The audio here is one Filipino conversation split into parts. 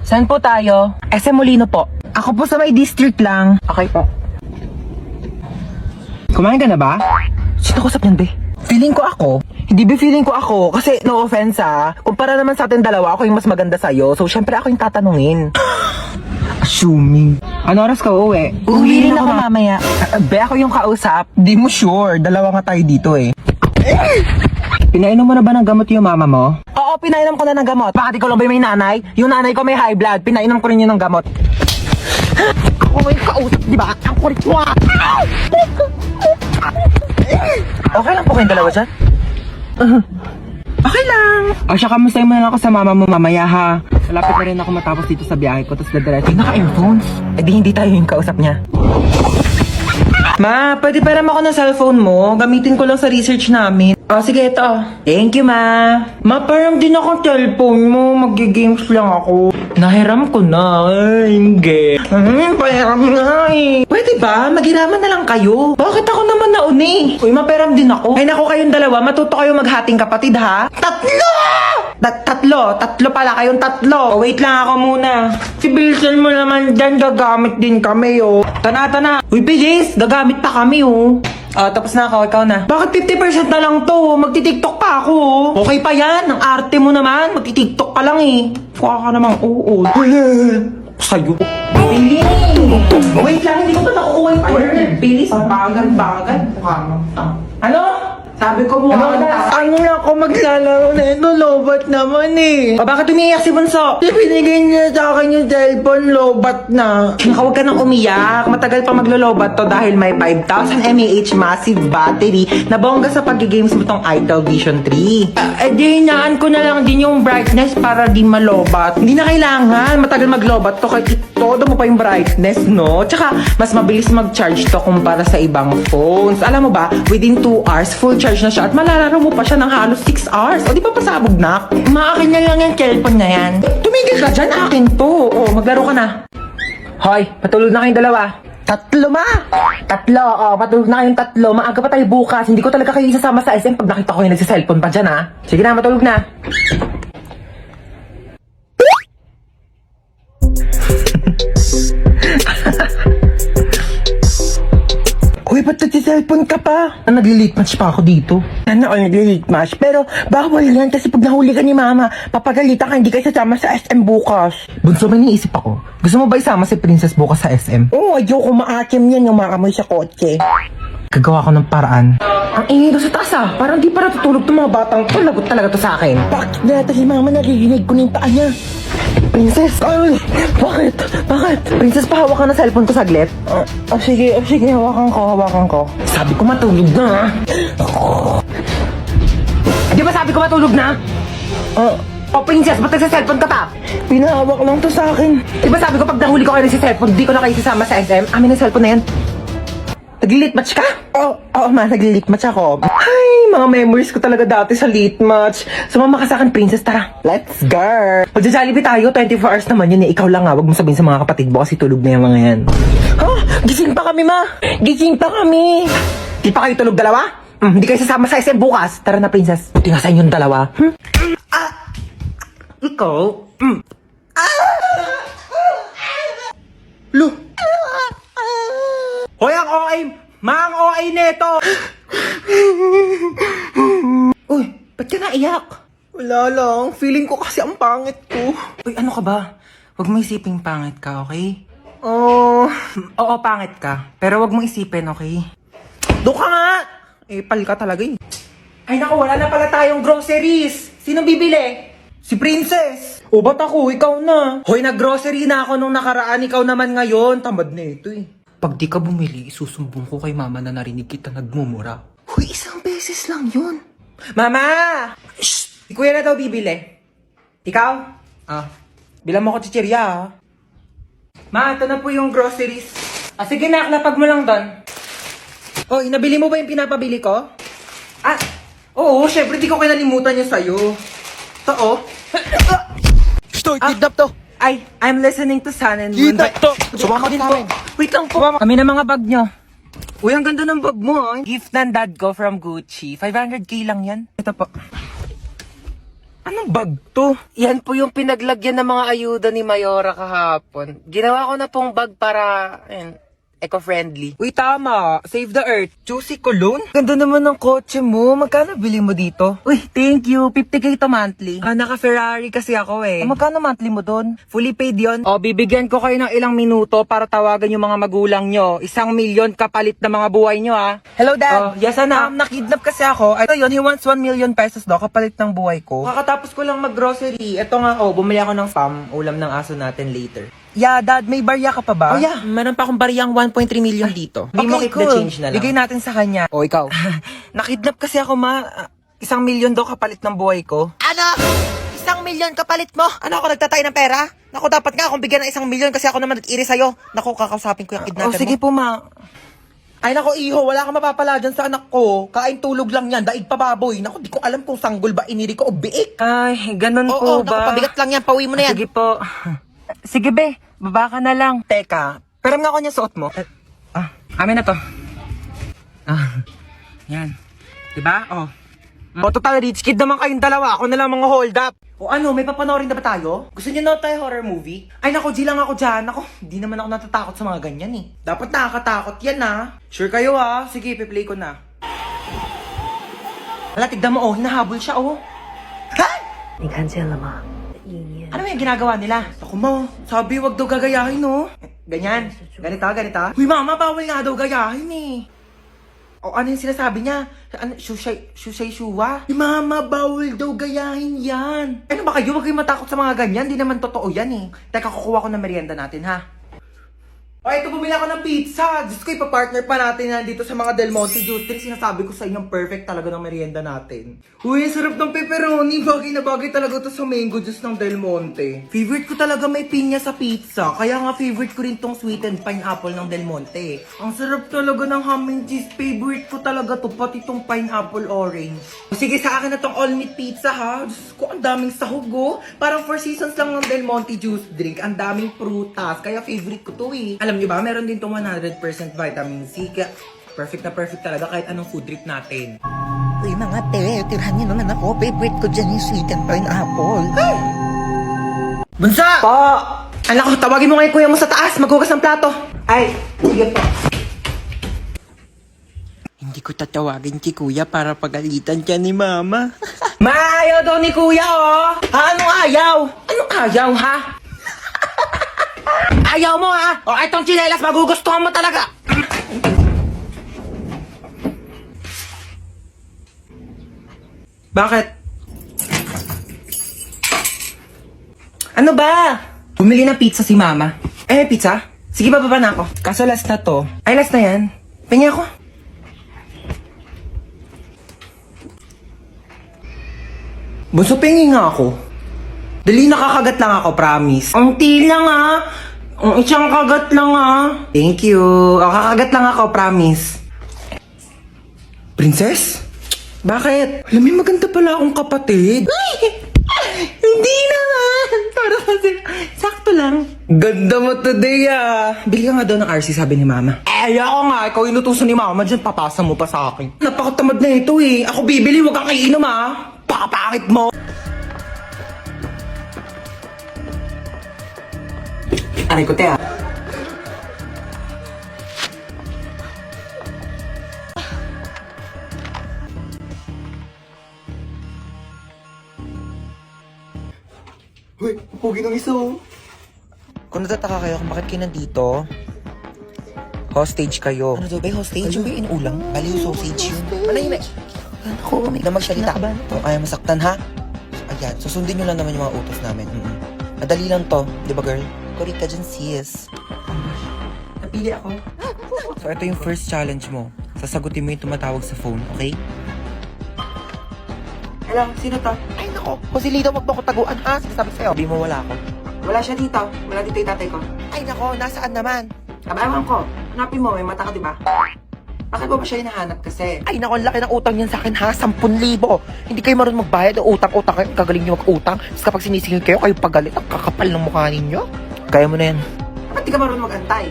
Saan po tayo? SM Molino po. Ako po sa may district lang. Okay po. Kumain ka na ba? Sino kusap niyan, be? Feeling ko ako. Hindi ba feeling ko ako? Kasi no offense kumpara naman sa atin dalawa, ako yung mas maganda sa'yo. So syempre ako yung tatanungin. Assuming. Ano oras ka uuwi? Uuwi rin ako mamaya. Be, ako yung kausap. Di mo sure. Dalawa nga tayo dito eh. Pinainom mo na ba ng gamot yung mama mo? Oo, pinainom ko na ng gamot. Bakit ikaw lang ba may nanay? Yung nanay ko may high blood. Pinainom ko rin yun ng gamot. Ako may kausap, di ba? Ang kulit mo. Okay lang po kayong dalawa dyan? Okay lang. O siya, kamusta mo na lang ako sa mama mo mamaya ha? Malapit na rin ako matapos dito sa biyahe ko, tapos dadiretso. Naka-earphones? Eh di hindi tayo yung kausap niya. Ma, pwede param ako ng cellphone mo? Gamitin ko lang sa research namin. Oh, sige, ito. Thank you, ma. Ma, param din ako cellphone mo. Mag-games lang ako. Nahiram ko na. Ay, hindi. Pahiram na eh. Pwede ba? Maghiraman na lang kayo. Bakit ako naman nauni? Uy, maparam din ako. Ay, naku, kayong dalawa. Matuto kayo maghating kapatid, ha? Tatlo! Tatlo pala kayong tatlo. Oh, wait lang ako muna. Si Bilson mo naman dyan, gagamit din kami, oh. Tana. Uy, bilis, gagamit pa kami, oh. Tapos na ako, ikaw na. Bakit 50% na lang to? Magti-tiktok pa ako, oh. Okay pa yan, ang arte mo naman. Magti-tiktok ka lang, eh. Kuha ka namang oo. Sa'yo. Bilis! Wait lang, hindi ko pa nakukuha yung word. Bilis, bagal. Ano? Sabi ko mo ano na ako maglalaro na ito, lobat naman eh. O bakit umiiyak si Bunso? Binigay niya sa akin yung cellphone, lobat na. Huwag ka nang umiyak. Matagal pa maglo-lobat to dahil may 5,000 mAh massive battery na bongga sa pag-games mo tong Itel Vision 3. Di hinaan ko na lang din yung brightness para di malobat. Hindi na kailangan. Matagal maglobat to kahit todo mo pa yung brightness, no? Tsaka mas mabilis mag-charge to kumpara sa ibang phones. Alam mo ba, within 2 hours, full charge na siya at malalaro mo pa siya ng halos 6 hours. O di pa pasabog na? Maakin na lang yung cellphone na yan. Tumigil ka dyan, akin to. O, maglaro ka na. Hoy, patulog na kayong dalawa. Tatlo, ma! Tatlo, patulog na kayong tatlo. Maaga pa tayo bukas. Hindi ko talaga kayo isasama sa SM pag nakita ko yung nagsiselfone pa dyan, ha? Sige na, matulog na. Uy, ba't nagsiselfone ka pa? Nagli-late match pa ako dito. Nagli-late match? Pero bawal yan kasi pag nahuli ka ni mama, papagalitan ka, hindi kayo sasama sa SM bukas. Bunso, may niisip ako. Gusto mo ba isama si Princess bukas sa SM? Oo, ayoko maakim yan yung makamoy sa kotse. Gagawa ko ng paraan. Ang ingay ko sa taas parang di pa natutulog itong mga batang to. Lagot talaga to sa akin. Bakit natin si mama narinig ko ng paa niya? Princess! Ay, bakit? Princess, pahawak ka na cellphone ko saglit. Sige, hawakan ko. Sabi ko matulog na. Di ba sabi ko matulog na? Princess, ba't nagsa-cellphone ka pa? Pinahawak lang to sa akin. Di ba sabi ko pag nahuli ko kayo sa cellphone, di ko na kayo sasama sa SM? Amin ang cellphone na yan. Nag-late match ka? Oo, ma, nag-late match ako. Ay, mga memories ko talaga dati sa late match. Sumama ka sa akin, Princess, tara. Let's go! Magja-Jollibee tayo, 24 hours naman yun eh. Ikaw lang wag mo sabihin sa mga kapatid mo kasi tulog na yung mga yan. Gising pa kami, ma! Gising pa kami! Di pa kayo tulog dalawa? Hindi kayo sasama sa SM bukas. Tara na, Princess. Buti nga sa inyong dalawa. Ikaw? Lo! Hoy, ang OA! Ang OA neto! Uy, ba't ka naiyak? Wala lang. Feeling ko kasi ang pangit ko. Uy, ano ka ba? Huwag mo isiping pangit ka, okay? Oo, pangit ka. Pero huwag mo isipin, okay? Doon ka nga! Pal ka talaga eh. Ay naku, wala na pala tayong groceries. Sinong bibili? Si Princess. O ba't ako? Ikaw na. Hoy, nag-grocery na ako nung nakaraan. Ikaw naman ngayon. Tamad na ito eh. Pag di ka bumili, isusumbong ko kay mama na narinig kita nagmumura. Huy, isang beses lang yun. Mama! Shh! Si kuya na daw bibili. Ikaw? Bilang mo ko chichirya Ma, ito na po yung groceries. Sige na, lapag mo lang doon. Hoy, nabili mo ba yung pinapabili ko? Oo, syempre di ko kinalimutan yung sa'yo. Ito, Stoy, kidnap to. I'm listening to Sun and Moon. Kidnap to. Sumama din po. Wait lang po. Kami na mga bag nyo. Uy, ang ganda ng bag mo. Gift ng dad ko from Gucci. 500k lang yan. Ito po. Ano Anong bag to? Yan po yung pinaglagyan ng mga ayuda ni Mayora kahapon. Ginawa ko na pong bag para eco-friendly. Uy, tama. Save the Earth. Juicy Cologne? Ganda naman ng kotse mo. Magkano bili mo dito? Uy, thank you. 50k to monthly. Naka-Ferrari kasi ako eh. Magkano monthly mo doon? Fully paid yon. O, bibigyan ko kayo ng ilang minuto para tawagan yung mga magulang nyo. 1 milyon kapalit na mga buhay nyo, ha? Hello, Dad. Yes, anak. Nakidnap kasi ako. Ito yun, he wants 1 million pesos daw kapalit ng buhay ko. Kakatapos ko lang mag-grocery. Ito nga, bumili ako ng spam. Ulam ng aso natin later. Yeah, Dad, may barya ka pa ba? Oh, yeah. Meron pa akong bariyang 1.3 million dito. Hindi mo keep the change na lang. Bigay natin sa kanya. O, ikaw. Nakidnap kasi ako, ma. 1 million daw kapalit ng buhay ko. Ano? 1 milyon kapalit mo? Ano ako nagtatay ng pera? Naku, dapat nga akong bigyan ng 1 milyon kasi ako naman nag-iri sa'yo. Naku, kakausapin ko yung kidnapper mo. Sige po, ma. Ay, naku, iho, wala kang mapapala dyan sa anak ko. Kain tulog lang yan, daig pa baboy. Naku, di ko alam kung sanggol ba iniri ko o biik. Ay, ganun Oo, po naku, ba? pabigat lang yan, pauwi mo na yan. Sige po. Sige, be. Baba ka na lang. Teka, pero nga ako niya suot mo. Amin na to. Yan. Diba? Oh. O, total rich kid naman kayong dalawa. Ako na lang mga hold up. O ano, may papanoorin na ba tayo? Gusto niyo na tayo horror movie? Ay nako, G lang ako dyan. Nako, hindi naman ako natatakot sa mga ganyan eh. Dapat nakakatakot yan ha. Sure kayo ha? Sige, piplay ko na. Hala, tignan mo oh, hinahabol siya oh. Ha? 你看见了吗？意念 Ano yung ginagawa nila? Ako mo, sabi wag daw gagayahin no. Ganyan. Ganito, ganito. Uy mama, bawal nga daw gayahin eh. O ano yung sinasabi niya? Ano, shushay shuwa? Mama, bawal daw gayahin yan. Ano ba kayo? Huwag kayong matakot sa mga ganyan. Di naman totoo yan eh. Teka, kukuha ko ng merienda natin ha. O, ito bumili ako ng pizza. Diyos ko, ipapartner pa natin yan dito sa mga Del Monte Juice Drink. Sinasabi ko sa inyo, perfect talaga ng merienda natin. Uy, sarap ng pepperoni. Bagay na bagay talaga to sa mango juice ng Del Monte. Favorite ko talaga may pinya sa pizza. Kaya nga favorite ko rin tong sweetened pineapple ng Del Monte. Ang sarap talaga ng ham and cheese. Favorite ko talaga to, pati tong pineapple orange. Sige, sa akin na tong all meat pizza ha. Diyos ko, ang daming sahog oh. Parang 4 seasons lang ng Del Monte Juice Drink. Ang daming prutas. Kaya favorite ko to eh. Alam niyo ba, meron din tong 100% vitamin C. Kaya perfect na perfect talaga kahit anong food trip natin. Uy, mga te, tirahan niyo naman ako. Favorite ko dyan yung sweet and pineapple. Bunsa! Po! Anak ko, tawagin mo nga yung kuya mo sa taas. Maghugas ng plato. Ay, sige po. Hindi ko tatawagin si kuya para pagalitan siya ni mama. Maayaw daw ni kuya, oh! Anong ayaw? Anong ayaw, ha? Ayaw mo, ha? O, itong tsinelas, magugustuhan mo talaga! Bakit? Ano ba? Bumili ng pizza si mama. Eh, pizza? Sige, bababa na ako. Kaso last na to. Ay, last na yan. Pengi ako. Bunso, pengi nga ako. Dali, nakakagat lang ako, promise. Ang lang ah. Ang isang kagat lang ah. Thank you. O, kakagat lang ako, promise. Princess? Bakit? Alam mo, maganda pala akong kapatid. Hindi naman. Para kasi, sakto lang. Ganda mo today ah. Bili ka nga daw ng RC, sabi ni mama. Ayoko nga, ikaw inutusan ni mama dyan, papasa mo pa sa akin. Napakatamad na ito eh. Ako bibili, wag kang iinom ah. Pakapakit mo. Aray ko, te ah. Hoy, pugi ng isa oh. Kung natataka kayo kung bakit kayo nandito, hostage kayo. Ano daw ba yung hostage? Yung ba yung inuulang? Bali yung sausage yun. Manahimik. Ako, may na magsalita. Kung kaya masaktan ha? Ayan, susundin nyo lang naman yung mga utos namin. Madali lang to, di ba girl? Korek ka dyan sis. Napili ako. So ito yung first challenge mo. Sasagutin mo yung tumatawag sa phone, okay? Hello, sino to? Ay nako, kung si Lido magbo ko taguan ha, sinasabi sa'yo. Sabi mo wala ako. Wala siya dito. Wala dito yung tatay ko. Ay nako, nasaan naman? Ewan ko. Hanapin mo, may mata ka, di ba? Bakit mo ba siya hinahanap kasi? Ay nako, ang laki ng utang niyan sa akin ha, 10,000. Hindi kayo marunong magbayad ng utang-utang kayo, kagaling niyo mag-utang. Tapos kapag sinisingil kayo, kayo pagalit, ang kakapal ng mukha ninyo. Kaya mo na yan. Ba't di ka marunong mag-antay?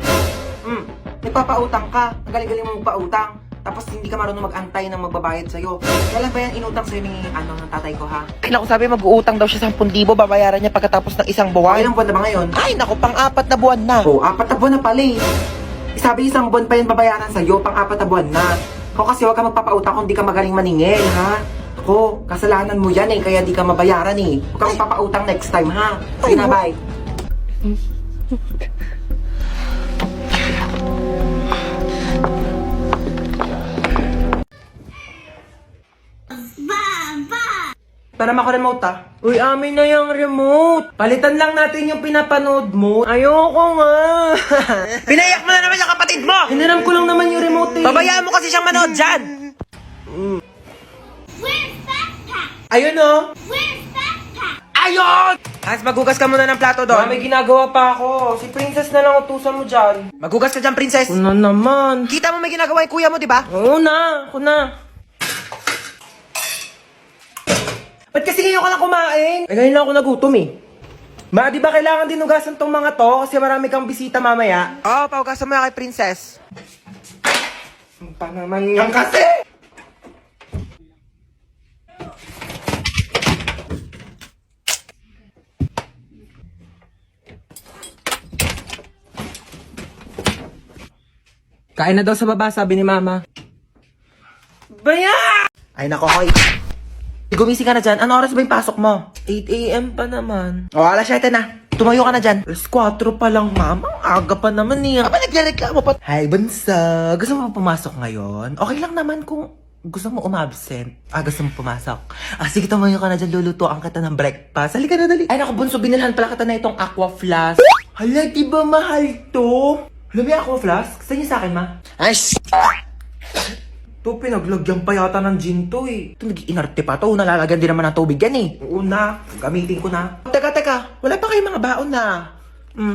Nagpapautang ka. Ang galing-galing mo magpautang. Tapos hindi ka marunong mag-antay ng magbabayad sa'yo. Kailan ba yan inutang sa'yo ng tatay ko, ha? Ay, naku, sabi mag-uutang daw siya 10,000, babayaran niya pagkatapos ng isang buwan. Ilang buwan na ba ngayon? Ay, naku, pang-4 na buwan na. Oo, 4 na buwan na pala eh. Sabi isang buwan pa yan babayaran sa'yo, pang-4 na buwan na. Ako kasi huwag ka magpapautang kung di ka magaling maningil, ha? Ako, kasalanan mo yan eh, kaya di ka mabayaran eh. Huwag ka magpapautang next time, ha? Sige na, bye. Para mako-remote Uy, amin na yung remote. Palitan lang natin yung pinapanood mo. Ayoko nga. Pinayak mo na naman yung kapatid mo! Hiniram ko lang naman yung remote eh. Babayaan mo kasi siyang manood dyan! Ayun oh. Ayun! Hans, maghugas ka muna ng plato Ma, doon. may ginagawa pa ako. Si Princess na lang utusan mo dyan. Maghugas ka dyan, princess. Ano naman? Kita mo may ginagawa yung kuya mo, di ba? Oo na, ako na. Ba't kasi ngayon ka lang kumain? Eh, ngayon lang ako nagutom eh. Ma, di ba kailangan din hugasan tong mga to? Kasi marami kang bisita mamaya. Oo, pahugasan mo yan kay princess. Pa naman yan kasi! Kain na daw sa baba, sabi ni Mama. Baya! Ay, nako, hoy. Gumising ka na dyan. Ano oras ba yung pasok mo? 8 a.m. pa naman. O, alas 7 na. Tumayo ka na dyan. Alas 4 pa lang, Mama. Aga pa naman eh. Aba, nagrereklamo pa. Hi, Bunsa. Gusto mo pumasok ngayon? Okay lang naman kung gusto mo umabsent. Gusto mo pumasok. Sige, tumayo ka na dyan. Lulutuan kita ng breakfast. Halika na, dali. Ay, naku, Bunso. Binilhan pala kita na itong Aqua Flask. Hala, di ba mahal to? Hala, may Aqua Flask? Saan niyo sa akin, Ma? Ay, To, pinaglagyan pa yata ng gin to eh. ito nag-inarte pa to. Nalalagyan din naman ng tubig yan eh. Oo na. Gamitin ko na. Teka. Wala pa kayong mga baon na.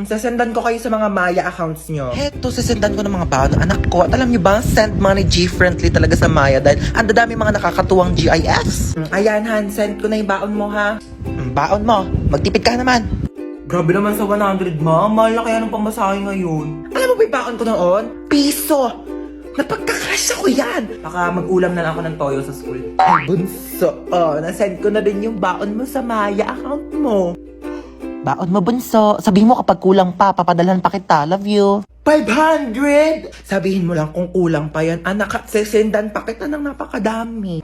Sasendan ko kayo sa mga Maya accounts nyo. Heto, sasendan ko ng mga baon. Anak ko, at alam niyo ba, send money G-friendly talaga sa Maya dahil ang dadami mga nakakatuwang GIFs. Ayan, Han. Send ko na yung baon mo, ha? Baon mo, magtipid ka naman. Grabe naman sa 100, Ma. Mahal na kaya ng pamasahe ngayon. Alam mo ba yung baon ko noon? Piso! Napagkakasya ko yan! Baka mag-ulam na lang ako ng toyo sa school. Ay, bunso, nasend ko na din yung baon mo sa Maya account mo. Baon mo, bunso. Sabihin mo kapag kulang pa, papadalhan pa kita. Love you. 500! Sabihin mo lang kung kulang pa yan. Anak, sesendan pa kita ng napakadami.